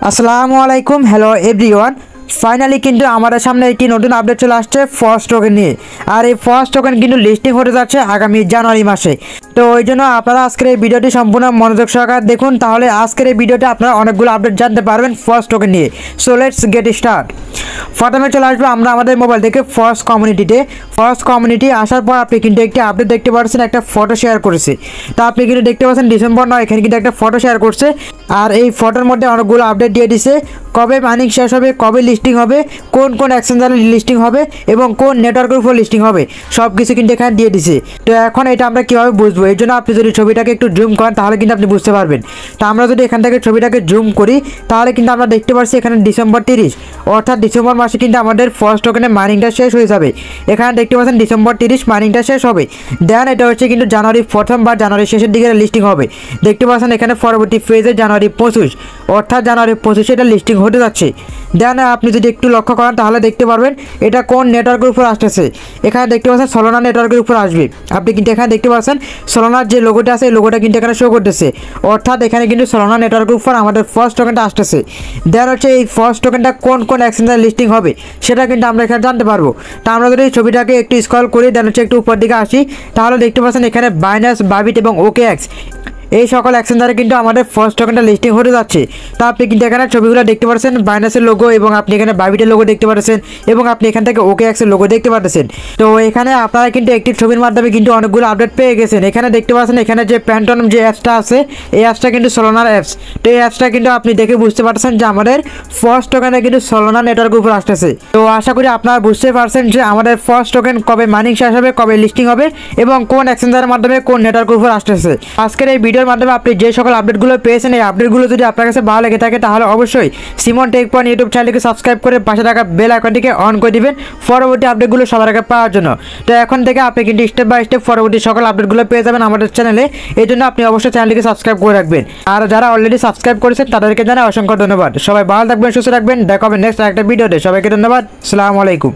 আসসালামু আলাইকুম, hello everyone. Finally কিন্তু আমাদের সামনে একটি নতুন আপডেট চলে আসছে ফার্স্ট টোকেন নিয়ে। আর এই ফার্স্ট টোকেন কিন্তু লিস্টিং হতে যাচ্ছে আগামী জানুয়ারি মাসে। তো ওই জন্য আপনারা আজকের এই ভিডিওটি সম্পূর্ণ মনোযোগ সহকারে দেখুন, তাহলে আজকের এই ভিডিওতে আপনারা অনেকগুলো আপডেট জানতে পারবেন ফার্স্ট টোকেন নিয়ে। So let's get start. প্রথমে চলে আসবো আমরা আমাদের মোবাইল থেকে ফার্স্ট কমিউনিটিতে। ফার্স্ট কমিউনিটি আসার পর আপনি কিন্তু একটি আপডেট দেখতে পাচ্ছেন, একটা ফটো শেয়ার করেছে। তা আপনি কিন্তু দেখতে পাচ্ছেন ডিসেম্বর 9 এখানে কিন্তু একটা ফটো শেয়ার করছে। আর এই ফটোর মধ্যে অনেকগুলো আপডেট দিয়ে দিছে, কবে মাইনিং শেষ হবে, কবে লিস্টিং হবে, কোন কোন এক্সচেঞ্জারে লিস্টিং হবে এবং কোন নেটওয়ার্কের উপর লিস্টিং হবে, সব কিছু কিন্তু এখানে দিয়ে দিছে। তো এখন এটা আমরা কীভাবে বুঝবো, এর জন্য আপনি যদি ছবিটাকে একটু জুম করেন তাহলে কিন্তু আপনি বুঝতে পারবেন। তো আমরা যদি এখান থেকে ছবিটাকে জুম করি তাহলে কিন্তু আমরা দেখতে পাচ্ছি এখানে ডিসেম্বর 30, অর্থাৎ ডিসেম্বর মাসে কিন্তু আমাদের ফার্স্ট টোকেনের মাইনিংটা শেষ হয়ে যাবে। এখানে দেখতে পাচ্ছেন ডিসেম্বর 30 মাইনিংটা শেষ হবে। দেন এটা হচ্ছে কিন্তু জানুয়ারি প্রথম বা জানুয়ারি শেষের দিকে লিস্টিং হবে। দেখতে পাচ্ছেন এখানে পরবর্তী ফেজে জানুয়ারি 25, অর্থাৎ জানুয়ারি 25 এটা লিস্টিং হতে যাচ্ছে। দেন আপনি যদি একটু লক্ষ্য করেন তাহলে দেখতে পারবেন এটা কোন নেটওয়ার্কের উপর আসতেছে। এখানে দেখতে পাচ্ছেন সোলানা নেটওয়ার্কের উপর আসবে। আপনি কিন্তু এখানে দেখতে পাচ্ছেন সোলানার যে লোগোটা আছে এই লোগোটা কিন্তু এখানে শো করতেছে, অর্থাৎ এখানে কিন্তু সোলানা নেটওয়ার্কের উপর আমাদের ফার্স্ট টোকেনটা আসতেছে। দেন হচ্ছে এই ফার্স্ট টোকেনটা কোন কোন এক্সচেঞ্জে লিস্টিং হবে সেটা কিন্তু আমরা এখানে জানতে পারবো। তা আমরা যদি এই ছবিটাকে একটু স্ক্রল করি, দেন হচ্ছে একটু উপর দিকে আসি, তাহলে দেখতে পাচ্ছেন এখানে বাইন্যান্স, বাইবিট এবং OKX এই সকল এক্সচেঞ্জারে কিন্তু আমাদের ফার্স্ট টোকেনটা লিস্টিং হতে যাচ্ছে। তা আপনি কিন্তু এখানে ছবিগুলো দেখতে পাচ্ছেন, বাইন্যান্সের লোগো এবং আপনি এখানে বাইবিটের লোগো দেখতে পাচ্ছেন এবং আপনি এখান থেকে OKX এর লোগো দেখতে পাচ্ছেন। তো এখানে আপনারা কিন্তু একটি ছবির মাধ্যমে কিন্তু অনেকগুলো আপডেট পেয়ে গেছেন। এখানে দেখতে পাচ্ছেন এখানে যে প্যান্টনম যে অ্যাপসটা আছে এই অ্যাপসটা কিন্তু সোলানার অ্যাপস। তো এই অ্যাপসটা কিন্তু আপনি দেখে বুঝতে পারছেন যে আমাদের ফার্স্ট টোকেনে কিন্তু সোলানা নেটওয়ার্কের উপর আসতেছে। তো আশা করি আপনারা বুঝতে পারছেন যে আমাদের ফার্স্ট টোকেন কবে মাইনিং শেষ হবে, কবে লিস্টিং হবে এবং কোন এক্সচেঞ্জারের মাধ্যমে কোন নেটওয়ার্কের উপর আসতেছে। আজকের এই ভিডিওর মাধ্যমে আপনি যে সকল আপডেটগুলো পেয়েছেন এই আপডেটগুলো যদি আপনার কাছে ভালো লেগে থাকে তাহলে অবশ্যই সিমন টেক পয়েন্ট ইউটিউব চ্যানেলকে সাবস্ক্রাইব করে পাশে থাকা বেল আইকনটিকে অন করে দিবেন পরবর্তী আপডেটগুলো সবার আগে পাওয়ার জন্য। তো এখন থেকে আপনি কিন্তু স্টেপ বাই স্টেপ পরবর্তী সকল আপডেটগুলো পেয়ে যাবেন আমাদের চ্যানেলে। এই জন্য আপনি অবশ্যই চ্যানেলটিকে সাবস্ক্রাইব করে রাখবেন। আর যারা অলরেডি সাবস্ক্রাইব করেছেন তাদেরকে জানাই অসংখ্য ধন্যবাদ। সবাই ভালো থাকবেন, সুস্থ থাকবেন। দেখা হবে নেক্সট একটা ভিডিওতে। সবাইকে ধন্যবাদ। আসসালামু আলাইকুম।